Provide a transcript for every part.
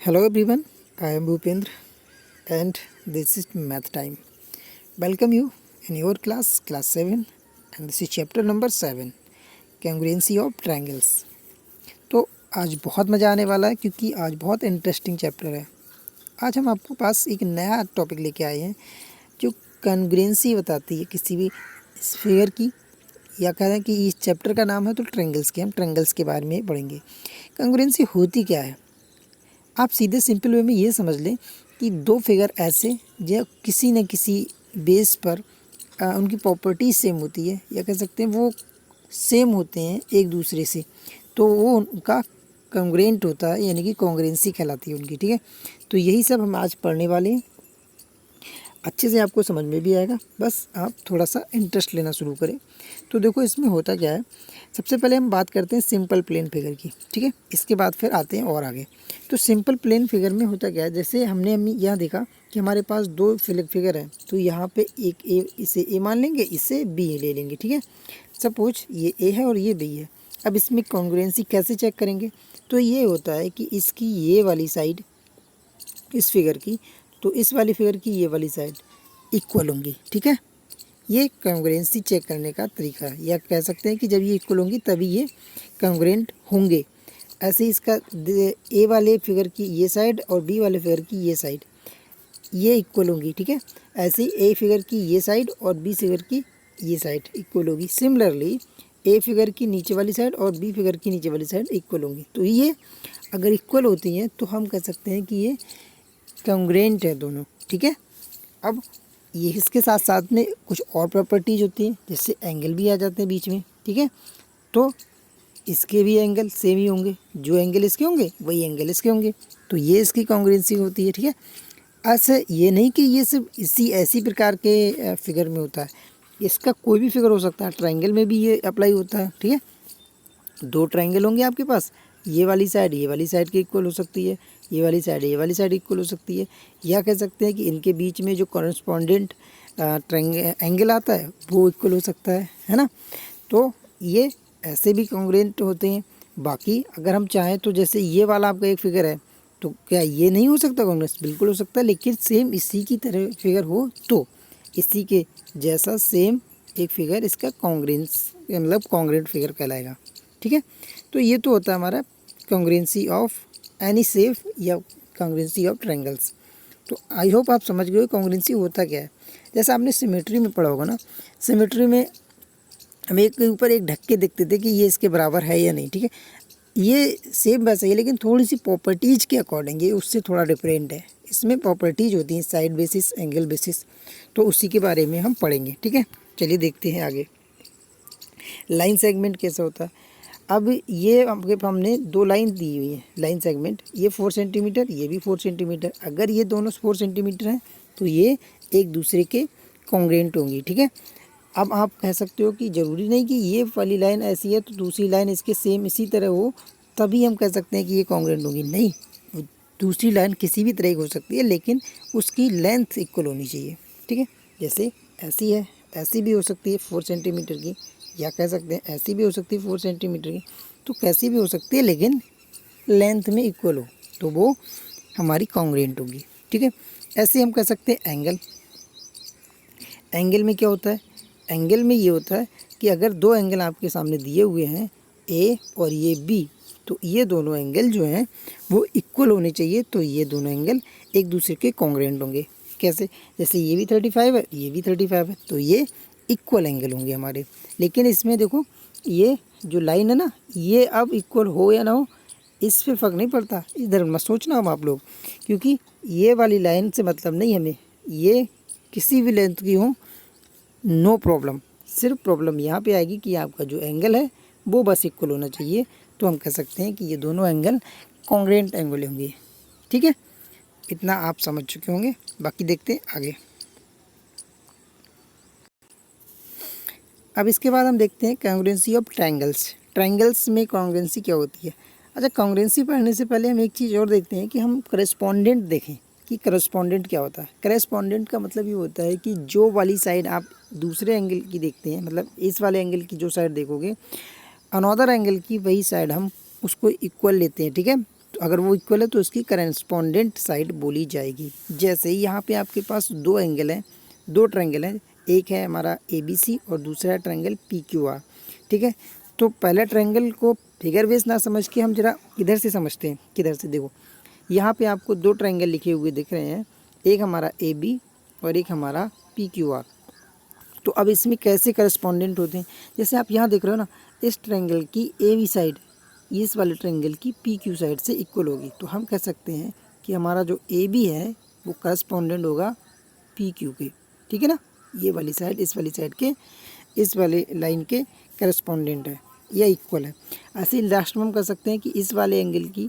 Hello everyone, I am Bhupendra and this is math time. Welcome you in your class 7 and this is chapter number 7 congruency of triangles. तो आज बहुत मज़ा आने वाला है क्योंकि आज बहुत इंटरेस्टिंग चैप्टर है। आज हम आपको पास एक नया टॉपिक लेके आए हैं जो कॉन्ग्रुएंसी बताती है किसी भी स्फीयर की, या कह रहे हैं कि इस चैप्टर का नाम है तो ट्रायंगल्स के, हम ट्रायंगल्स के बारे में पढ़ेंगे। कॉन्ग्रुएंसी होती क्या है, आप सीधे सिंपल वे में ये समझ लें कि दो फिगर ऐसे जो किसी न किसी बेस पर उनकी प्रॉपर्टी सेम होती है, या कह सकते हैं वो सेम होते हैं एक दूसरे से, तो वो उनका कॉन्ग्रुएंट होता है, यानी कि कॉन्ग्रुएंसी कहलाती है उनकी। ठीक है, तो यही सब हम आज पढ़ने वाले हैं। अच्छे से आपको समझ में भी आएगा, बस आप थोड़ा सा इंटरेस्ट लेना शुरू करें। तो देखो इसमें होता क्या है, सबसे पहले हम बात करते हैं सिंपल प्लेन फिगर की। ठीक है, इसके बाद फिर आते हैं और आगे। तो सिंपल प्लेन फिगर में होता क्या है, जैसे हमने यहाँ देखा कि हमारे पास दो फिगर हैं, तो यहाँ पे एक ए, इसे ए मान लेंगे, इसे बी ले लेंगे। ठीक है, सपोज ये ए है और ये बी है। अब इसमें कॉन्ग्रुएंसी कैसे चेक करेंगे, तो ये होता है कि इसकी ये वाली साइड इस फिगर की, तो इस वाली फिगर की ये वाली साइड इक्वल होंगी। ठीक है, ये कॉन्ग्रुएंसी चेक करने का तरीका है, या कह सकते हैं कि जब ये इक्वल होंगी तभी ये कॉन्ग्रुएंट होंगे। ऐसे ही इसका ए वाले फिगर की ये साइड और बी वाले फिगर की ये साइड ये इक्वल होंगी। ठीक है, ऐसे ही ए फिगर की ये साइड और बी फिगर की ये साइड इक्वल होगी। सिमिलरली ए फिगर की नीचे वाली साइड और बी फिगर की नीचे वाली साइड इक्वल होंगी। तो ये अगर इक्वल होती हैं तो हम कह सकते हैं कि ये कॉन्ग्रुएंट है दोनों। ठीक है, अब ये इसके साथ साथ में कुछ और प्रॉपर्टीज होती हैं, जैसे एंगल भी आ जाते हैं बीच में। ठीक है, तो इसके भी एंगल सेम ही होंगे, जो एंगल इसके होंगे वही एंगल इसके होंगे, तो ये इसकी कॉन्ग्रुएंसी होती है। ठीक है, ऐसे ये नहीं कि ये सिर्फ इसी ऐसी प्रकार के फिगर में होता है, इसका कोई भी फिगर हो सकता है। ट्रायंगल में भी ये अप्लाई होता है। ठीक है, दो ट्रायंगल होंगे आपके पास, ये वाली साइड के इक्वल हो सकती है, ये वाली साइड इक्वल हो सकती है, या कह सकते हैं कि इनके बीच में जो कॉरेस्पॉन्डेंट एंगल आता है वो इक्वल हो सकता है ना। तो ये ऐसे भी कॉन्ग्रुएंट होते हैं। बाकी अगर हम चाहें तो जैसे ये वाला आपका एक फिगर है, तो क्या ये नहीं हो सकता कॉन्ग्रुएंट? बिल्कुल हो सकता है, लेकिन सेम इसी की तरह फिगर हो तो इसी के जैसा सेम एक फिगर इसका कॉन्ग्रुएंस मतलब कॉन्ग्रुएंट फिगर कहलाएगा। ठीक है, तो ये तो होता है हमारा कॉन्ग्रुएंसी ऑफ एनी शेप या कॉन्ग्रुएंसी ऑफ ट्रायंगल्स। तो आई होप आप समझ गए कॉन्ग्रुएंसी होता क्या है। जैसा आपने सिमेट्री में पढ़ा होगा ना, सिमेट्री में हम एक के ऊपर एक ढक के देखते थे कि ये इसके बराबर है या नहीं। ठीक है, ये सेम वैसा ही है, लेकिन थोड़ी सी प्रॉपर्टीज़ के अकॉर्डिंग ये उससे थोड़ा डिफरेंट है। इसमें प्रॉपर्टीज होती हैं साइड बेसिस, एंगल बेसिस, तो उसी के बारे में हम पढ़ेंगे। ठीक है, चलिए देखते हैं आगे। लाइन सेगमेंट कैसा होता है। अब ये हमने दो लाइन दी हुई है, लाइन सेगमेंट, ये 4 सेंटीमीटर, ये भी 4 सेंटीमीटर। अगर ये दोनों 4 सेंटीमीटर हैं तो ये एक दूसरे के कॉन्ग्रुएंट होंगी। ठीक है, अब आप कह सकते हो कि ज़रूरी नहीं कि ये वाली लाइन ऐसी है तो दूसरी लाइन इसके सेम इसी तरह हो तभी हम कह सकते हैं कि ये कॉन्ग्रुएंट होगी। नहीं, दूसरी लाइन किसी भी तरह की हो सकती है, लेकिन उसकी लेंथ इक्वल होनी चाहिए। ठीक है, जैसे ऐसी है, ऐसी भी हो सकती है 4 सेंटीमीटर की, या कह सकते हैं ऐसी भी हो सकती है 4 सेंटीमीटर की, तो कैसी भी हो सकती है, लेकिन लेंथ में इक्वल हो तो वो हमारी कॉन्ग्रुएंट होगी। ठीक है, ऐसे हम कह सकते हैं एंगल। एंगल में क्या होता है, एंगल में ये होता है कि अगर दो एंगल आपके सामने दिए हुए हैं, ए और ये बी, तो ये दोनों एंगल जो हैं वो इक्वल होने चाहिए, तो ये दोनों एंगल एक दूसरे के कॉन्ग्रुएंट होंगे। कैसे, जैसे ये भी 35 है, ये भी 35 है, तो ये इक्वल एंगल होंगे हमारे। लेकिन इसमें देखो ये जो लाइन है ना, ये अब इक्वल हो या ना हो इस पर फ़र्क नहीं पड़ता, इधर मत सोचना हम आप लोग, क्योंकि ये वाली लाइन से मतलब नहीं हमें, ये किसी भी लेंथ की हो नो प्रॉब्लम। सिर्फ प्रॉब्लम यहाँ पे आएगी कि आपका जो एंगल है वो बस इक्वल होना चाहिए, तो हम कह सकते हैं कि ये दोनों एंगल कॉन्ग्रुएंट एंगल होंगे। ठीक है, इतना आप समझ चुके होंगे, बाकी देखते हैं आगे। अब इसके बाद हम देखते हैं कॉन्ग्रुएंसी ऑफ ट्रायंगल्स। ट्रायंगल्स में कॉन्ग्रुएंसी क्या होती है। अच्छा, कॉन्ग्रुएंसी पढ़ने से पहले हम एक चीज़ और देखते हैं कि हम करेस्पॉन्डेंट देखें कि करेस्पॉन्डेंट क्या होता है। करेस्पॉन्डेंट का मतलब ये होता है कि जो वाली साइड आप दूसरे एंगल की देखते हैं, मतलब इस वाले एंगल की जो साइड देखोगे, अनदर एंगल की वही साइड हम उसको इक्वल लेते हैं। ठीक है, तो अगर वो इक्वल है तो उसकी करेस्पॉन्डेंट साइड बोली जाएगी। जैसे यहाँ पे आपके पास दो एंगल हैं, दो ट्रायंगल हैं, एक है हमारा ABC और दूसरा है ट्रायंगल PQR, ठीक है। तो पहले ट्रायंगल को फिगर बेस ना समझ के हम जरा इधर से समझते हैं। किधर से? देखो यहाँ पे आपको दो ट्रायंगल लिखे हुए दिख रहे हैं, एक हमारा AB और एक हमारा PQR। तो अब इसमें कैसे करस्पॉन्डेंट होते हैं? जैसे आप यहाँ देख रहे हो ना, इस ट्रायंगल की AB साइड इस वाले ट्रायंगल की PQ साइड से इक्वल होगी, तो हम कह सकते हैं कि हमारा जो AB है वो करस्पॉन्डेंट होगा PQ के, ठीक है ना। ये वाली साइड इस वाली साइड के इस वाले लाइन के करस्पॉन्डेंट है या इक्वल है। ऐसे ही लास्ट में हम कह सकते हैं कि इस वाले एंगल की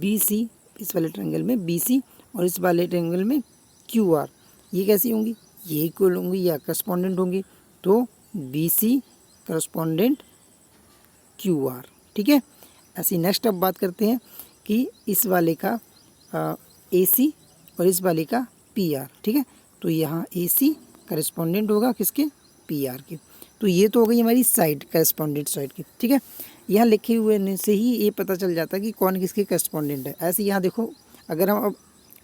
BC, इस वाले ट्रायंगल में BC और इस वाले ट्रायंगल में QR, ये कैसी होंगी? ये इक्वल होंगी या करस्पॉन्डेंट होंगी। तो BC करस्पॉन्डेंट QR, ठीक है। ऐसे नेक्स्ट अब बात करते हैं कि इस वाले का AC और इस वाले का PR, ठीक है। तो यहाँ AC करस्पॉन्डेंट होगा किसके? PR के। तो ये तो हो गई हमारी साइड, करस्पॉन्डेंट साइड की, ठीक है। यहाँ लिखे हुए से ही ये पता चल जाता है कि कौन किसके करस्पॉन्डेंट है। ऐसे यहाँ देखो, अगर हम अब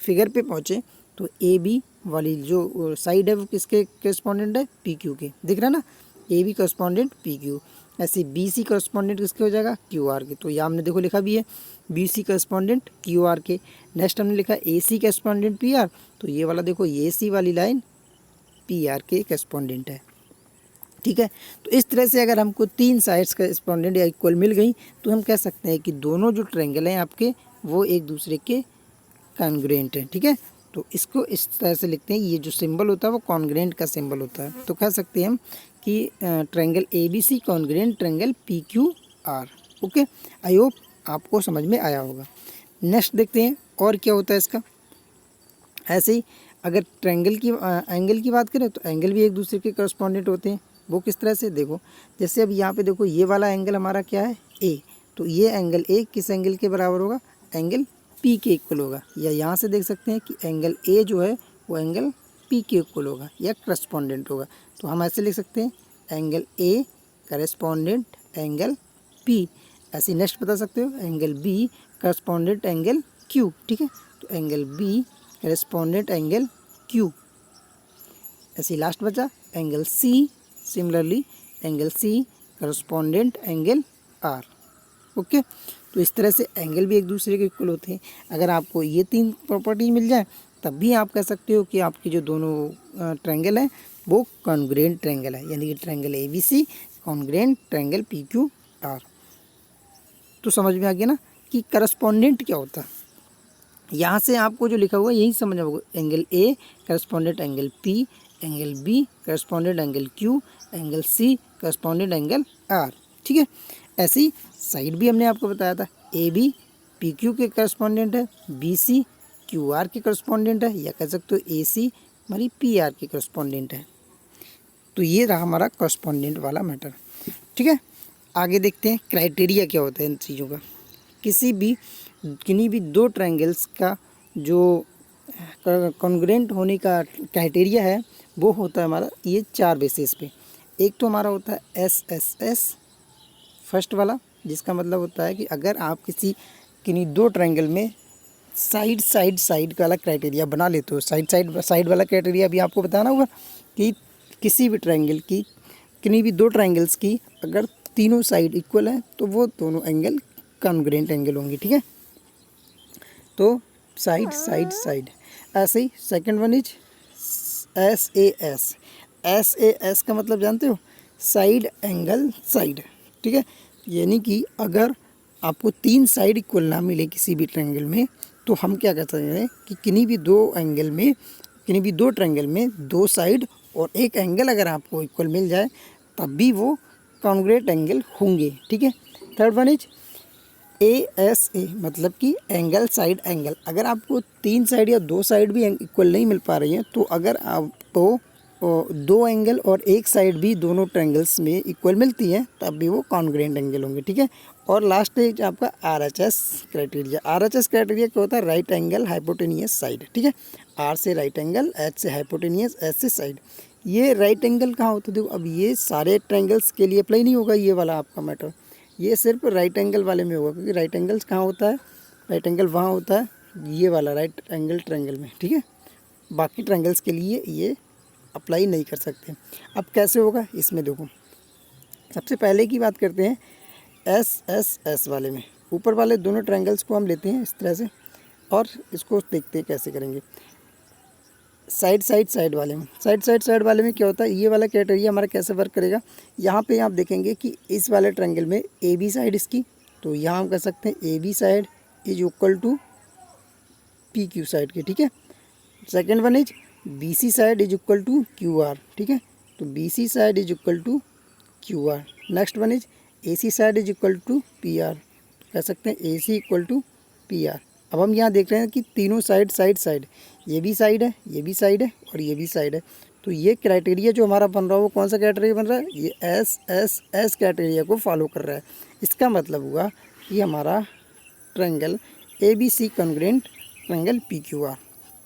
फिगर पे पहुँचे तो AB वाली जो साइड है वो किसके करस्पॉन्डेंट है? PQ के, दिख रहा है ना, AB करस्पॉन्डेंट PQ। ऐसे BC करस्पॉन्डेंट किसके हो जाएगा? QR के। तो यहाँ हमने देखो लिखा भी है BC करस्पॉन्डेंट QR के। नेक्स्ट हमने लिखा AC करस्पॉन्डेंट PR, तो ये वाला देखो ये AC वाली लाइन PR के करस्पॉन्डेंट है, ठीक है। तो इस तरह से अगर हमको तीन साइड्स करस्पॉन्डेंट या इक्वल मिल गई तो हम कह सकते हैं कि दोनों जो ट्रायंगल हैं आपके वो एक दूसरे के कॉन्ग्रुएंट हैं, ठीक है। तो इसको इस तरह से लिखते हैं, ये जो सिंबल होता है वो कॉन्ग्रुएंट का सिंबल होता है। तो कह सकते हैं हम कि triangle ABC congruent triangle PQR। Okay, I hope आपको समझ में आया होगा। नेक्स्ट देखते हैं और क्या होता है इसका। ऐसे ही अगर ट्रायंगल की एंगल की बात करें तो एंगल भी एक दूसरे के करस्पॉन्डेंट होते हैं। वो किस तरह से? देखो जैसे अब यहाँ पे देखो ये वाला एंगल हमारा क्या है? A। तो ये एंगल A किस एंगल के बराबर होगा? एंगल P के इक्वल होगा। या यहाँ से देख सकते हैं कि एंगल A जो है वो एंगल P के इक्वल होगा या करस्पॉन्डेंट होगा। तो हम ऐसे लिख सकते हैं angle A correspondent angle P। ऐसे नेक्स्ट बता सकते हो angle B correspondent angle Q, ठीक है। तो angle B correspondent angle Q। ऐसे लास्ट बचा angle C, similarly angle C correspondent angle R। Okay, तो इस तरह से एंगल भी एक दूसरे के इक्वल होते हैं। अगर आपको ये तीन प्रॉपर्टी मिल जाए तब भी आप कह सकते हो कि आपके जो दोनों ट्रायंगल हैं वो कॉन्ग्रुएंट ट्रायंगल है, यानी कि triangle ABC congruent triangle PQR। तो समझ में आ गया ना कि करस्पॉन्डेंट क्या होता है। यहाँ से आपको जो लिखा हुआ है यही समझ होगा। Angle A correspondent angle P, angle B correspondent angle Q, angle C correspondent angle R, ठीक है। ऐसी साइड भी हमने आपको बताया था, AB PQ के करस्पॉन्डेंट है, BC QR के करस्पॉन्डेंट है, या कह सकते हो AC हमारी PR के करस्पॉन्डेंट है। तो ये रहा हमारा करस्पॉन्डेंट वाला मैटर, ठीक है। आगे देखते हैं क्राइटेरिया क्या होता है इन चीज़ों का। किन्हीं भी दो ट्रायंगल्स का जो कॉन्ग्रुएंट होने का क्राइटेरिया है वो होता है हमारा ये चार बेसिस पे। एक तो हमारा होता है SSS फर्स्ट वाला, जिसका मतलब होता है कि अगर आप किन्हीं दो ट्रायंगल में साइड वाला क्राइटेरिया बना लेते हो। साइड वाला क्राइटेरिया भी आपको बताना होगा कि किसी भी ट्रायंगल की किन्हीं भी दो ट्रायंगल्स की अगर तीनों साइड इक्वल है तो वो दोनों एंगल कॉन्ग्रुएंट एंगल होंगे, ठीक है। तो साइड। ऐसे ही second one is SAS। SAS का मतलब जानते हो? साइड एंगल साइड, ठीक है। यानी कि अगर आपको तीन साइड इक्वल ना मिले किसी भी ट्रायंगल में तो हम क्या कर सकते हैं कि किन्हीं भी दो ट्रायंगल में दो साइड और एक एंगल अगर आपको इक्वल मिल जाए तब भी वो कॉन्ग्रुएंट एंगल होंगे, ठीक है। थर्ड वन इज ASA, मतलब कि एंगल साइड एंगल। अगर आपको तीन साइड या दो साइड भी इक्वल नहीं मिल पा रही हैं तो अगर आपको दो एंगल और एक साइड भी दोनों ट्रायंगल्स में इक्वल मिलती है तब भी वो कॉन्ग्रुएंट एंगल होंगे, ठीक है। और लास्ट है आपका RHS क्राइटेरिया। RHS क्राइटेरिया क्या होता है? राइट एंगल हाइपोटेनियस साइड, ठीक है। R से राइट एंगल, H से हाइपोटेनियस, S से साइड। ये राइट एंगल कहाँ होता है? देखो अब ये सारे ट्रायंगल्स के लिए अप्लाई नहीं होगा ये वाला आपका मैटर, ये सिर्फ राइट एंगल वाले में होगा, क्योंकि राइट एंगल्स कहाँ होता है? राइट एंगल वहाँ होता है ये वाला राइट एंगल ट्रायंगल में, ठीक है। बाकी ट्रायंगल्स के लिए ये अप्लाई नहीं कर सकते। अब कैसे होगा इसमें देखो, सबसे पहले की बात करते हैं एस एस एस वाले में। ऊपर वाले दोनों ट्रायंगल्स को हम लेते हैं इस तरह से और इसको देखते हैं कैसे करेंगे। साइड साइड वाले में क्या होता है, ये वाला क्राइटेरिया हमारा कैसे वर्क करेगा। यहाँ पे आप देखेंगे कि इस वाले ट्रायंगल में ए बी साइड इसकी, तो यहाँ हम कह सकते हैं A B side is equal to P Q side के, ठीक है। Second one is B C side is equal to Q R, ठीक है। तो B C side is equal to Q R. Next one is A C side is equal to P R, कह सकते हैं A C equal to P R. अब हम यहाँ देख रहे हैं कि तीनों साइड ये भी साइड है, ये भी साइड है और ये भी साइड है। तो ये क्राइटेरिया जो हमारा बन रहा है वो कौन सा क्राइटेरिया बन रहा है, ये एस एस एस क्राइटेरिया को फॉलो कर रहा है। इसका मतलब हुआ कि हमारा triangle A B C congruent triangle P Q R,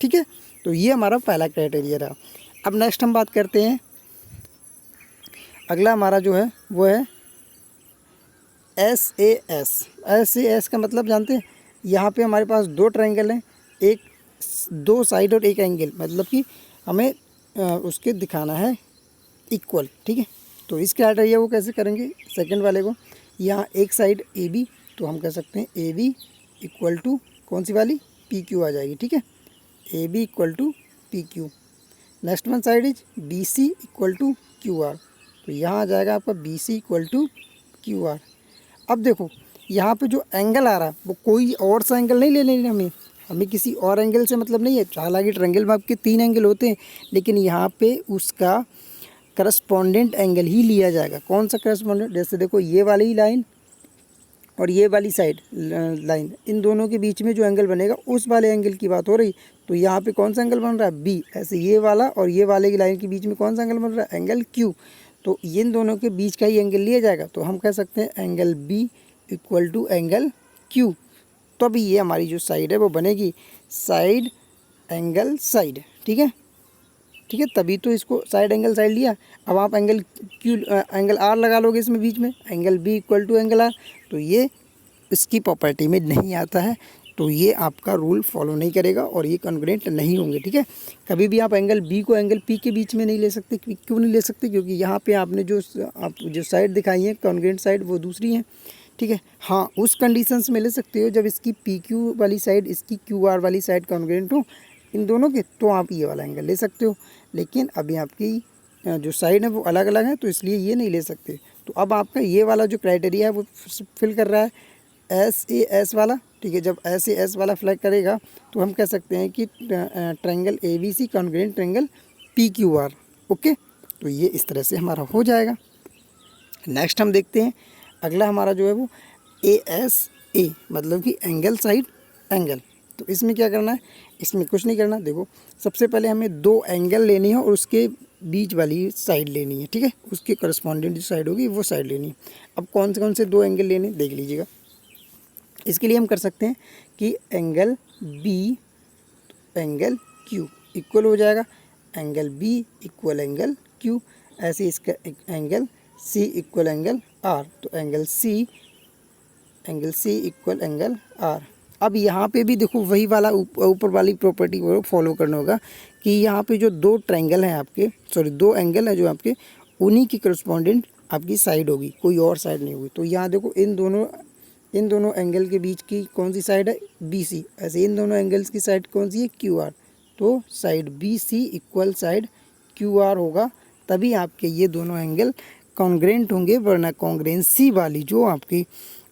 ठीक है। तो ये हमारा पहला क्राइटेरिया रहा। अब नेक्स्ट हम बात करते हैं, अगला हमारा जो है वो है S A S. S A S का मतलब जानते हैं, यहाँ पे हमारे पास दो ट्रायंगल हैं, एक दो साइड और एक एंगल, मतलब कि हमें उसके दिखाना है इक्वल, ठीक है। तो इस क्राइटेरिया को कैसे करेंगे, सेकंड वाले को, यहाँ एक साइड ए बी, तो हम कह सकते हैं ए बी इक्वल टू कौन सी वाली, पी क्यू आ जाएगी, ठीक है। A B equal to P Q. Next one side is B C equal to Q R, तो यहाँ आ जाएगा आपका B C equal to Q R. अब देखो यहाँ पे जो एंगल आ रहा है वो कोई और सा एंगल नहीं लेना है हमें किसी और एंगल से मतलब नहीं है। हालांकि ट्रायंगल में आपके 3 एंगल होते हैं, लेकिन यहाँ पे उसका करस्पॉन्डेंट एंगल ही लिया जाएगा। कौन सा करस्पॉन्डेंट, जैसे देखो ये वाली लाइन और ये वाली साइड लाइन, इन दोनों के बीच में जो एंगल बनेगा उस वाले एंगल की बात हो रही। तो यहाँ पे कौन सा एंगल बन रहा है, बी। ऐसे ये वाला और ये वाले की लाइन के बीच में कौन सा एंगल बन रहा है, एंगल क्यू। तो इन दोनों के बीच का ही एंगल लिया जाएगा, तो हम कह सकते हैं angle B equal to angle Q. तो अभी ये हमारी जो साइड है वो बनेगी साइड एंगल साइड, ठीक है, ठीक है। तभी तो इसको साइड एंगल साइड लिया। अब आप एंगल क्यू एंगल आर लगा लोगे इसमें बीच में, angle B equal to angle R, तो ये इसकी प्रॉपर्टी में नहीं आता है। तो ये आपका रूल फॉलो नहीं करेगा और ये कॉन्ग्रुएंट नहीं होंगे, ठीक है। कभी भी आप एंगल बी को एंगल पी के बीच में नहीं ले सकते। क्यों नहीं ले सकते, क्योंकि यहाँ पे आपने जो साइड दिखाई है कॉन्ग्रुएंट साइड वो दूसरी है, ठीक है। हाँ, उस कंडीशंस में ले सकते हो जब इसकी पी क्यू वाली साइड इसकी क्यू आर वाली साइड कॉन्ग्रुएंट हो इन दोनों के, तो आप ये वाला एंगल ले सकते हो। लेकिन अभी आपकी जो साइड है वो अलग अलग है, तो इसलिए ये नहीं ले सकते। तो अब आपका ये वाला जो क्राइटेरिया है वो फिल कर रहा है एस ए एस वाला, ठीक है। जब एस ए एस वाला फ्लैग करेगा तो हम कह सकते हैं कि triangle A B C congruent triangle P Q R, okay. तो ये इस तरह से हमारा हो जाएगा। नेक्स्ट हम देखते हैं, अगला हमारा जो है वो ए एस ए, मतलब कि एंगल साइड एंगल। तो इसमें क्या करना है, इसमें कुछ नहीं करना। देखो सबसे पहले हमें दो एंगल लेनी है और उसके बीच वाली साइड लेनी है, ठीक है। उसके करस्पॉन्डेंट जो साइड होगी वो साइड लेनी है। अब कौन से दो एंगल लेने देख लीजिएगा। इसके लिए हम कर सकते हैं कि angle B angle Q equal हो जाएगा angle B equal angle Q. ऐसे इसका angle C equal angle R, तो angle C equal angle R. अब यहाँ पे भी देखो वही वाला ऊपर वाली प्रॉपर्टी को फॉलो करना होगा कि यहाँ पे जो दो ट्रायंगल हैं आपके, दो एंगल हैं जो आपके, उन्हीं की करस्पॉन्डेंट आपकी साइड होगी, कोई और साइड नहीं होगी। तो यहाँ देखो इन दोनों एंगल के बीच की कौन सी साइड है, बी सी। ऐसे इन दोनों एंगल्स की साइड कौन सी है, क्यू आर। तो side B C equal side Q R होगा, तभी आपके ये दोनों एंगल कॉन्ग्रुएंट होंगे, वरना कॉन्ग्रुएंसी वाली जो आपकी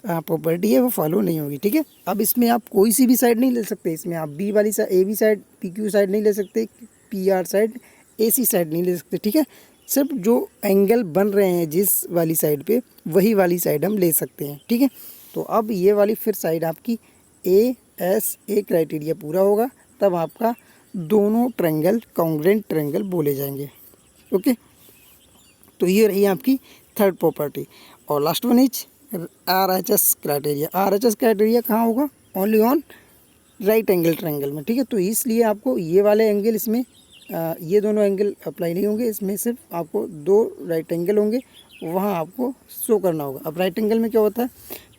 प्रॉपर्टी है वो फॉलो नहीं होगी, ठीक है। अब इसमें आप कोई सी भी साइड नहीं ले सकते। इसमें आप बी वाली side, A B side, P Q side नहीं ले सकते, P R side, A C side नहीं ले सकते, ठीक है। सिर्फ जो एंगल बन रहे हैं जिस वाली साइड पे, वही वाली साइड हम ले सकते हैं, ठीक है। तो अब ये वाली फिर साइड आपकी ए एस ए क्राइटेरिया पूरा होगा, तब आपका दोनों ट्रायंगल कॉन्ग्रुएंट ट्रायंगल बोले जाएंगे, ओके। तो ये रही आपकी थर्ड प्रॉपर्टी। और last one is R H S criteria. R H S criteria कहाँ होगा, only on right angle triangle में, ठीक है। तो इसलिए आपको ये वाले एंगल इसमें ये दोनों एंगल अप्लाई नहीं होंगे। इसमें सिर्फ आपको दो राइट एंगल होंगे वहाँ आपको शो करना होगा। अब राइट एंगल में क्या होता है,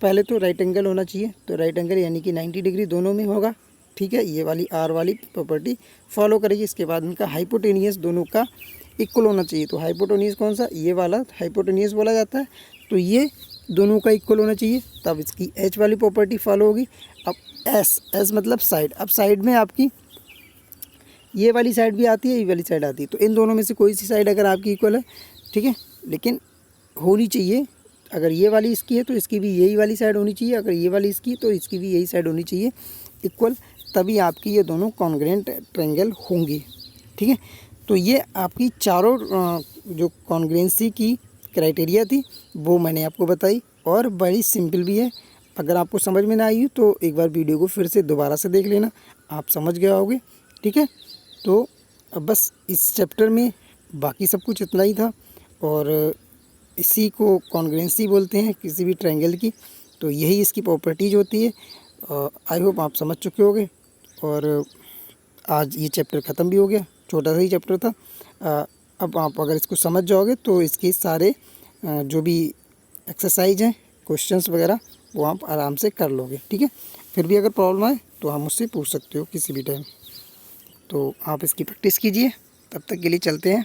पहले तो राइट एंगल होना चाहिए, तो राइट एंगल यानी कि 90 डिग्री दोनों में होगा, ठीक है। ये वाली आर वाली प्रॉपर्टी फॉलो करेगी। इसके बाद इनका हाइपोटेनियस दोनों का इक्वल होना चाहिए। तो हाइपोटेनियस कौन सा, ये वाला हाइपोटेनियस बोला जाता है। तो ये दोनों का इक्वल होना चाहिए, तब इसकी एच वाली प्रॉपर्टी फॉलो होगी। अब एस मतलब साइड। अब साइड में आपकी ये वाली साइड भी आती है, ये वाली साइड आती है। तो इन दोनों में से कोई सी साइड अगर आपकी इक्वल है, ठीक है, लेकिन होनी चाहिए, अगर ये वाली इसकी है तो इसकी भी यही वाली साइड होनी चाहिए, अगर ये वाली इसकी तो इसकी भी यही साइड होनी चाहिए इक्वल, तभी आपकी ये दोनों कॉन्ग्रुएंट ट्रायंगल होंगी, ठीक है। तो ये आपकी चारों जो कॉन्ग्रुएंसी की क्राइटेरिया थी वो मैंने आपको बताई, और बड़ी सिंपल भी है। अगर आपको समझ में ना आई तो एक बार वीडियो को फिर से दोबारा से देख लेना, आप समझ गए होगे, ठीक है। तो अब बस इस चैप्टर में बाकी सब कुछ इतना ही था, और इसी को कॉन्ग्रुएंसी बोलते हैं किसी भी ट्रायंगल की। तो यही इसकी प्रॉपर्टीज होती है। आई होप आप समझ चुके होंगे, और आज ये चैप्टर ख़त्म भी हो गया, छोटा सा ही चैप्टर था। अब आप अगर इसको समझ जाओगे तो इसके सारे जो भी एक्सरसाइज हैं, क्वेश्चंस वगैरह, वो आप आराम से कर लोगे, ठीक है। फिर भी अगर प्रॉब्लम आए तो आप मुझसे पूछ सकते हो किसी भी टाइम। तो आप इसकी प्रैक्टिस कीजिए, तब तक के लिए चलते हैं।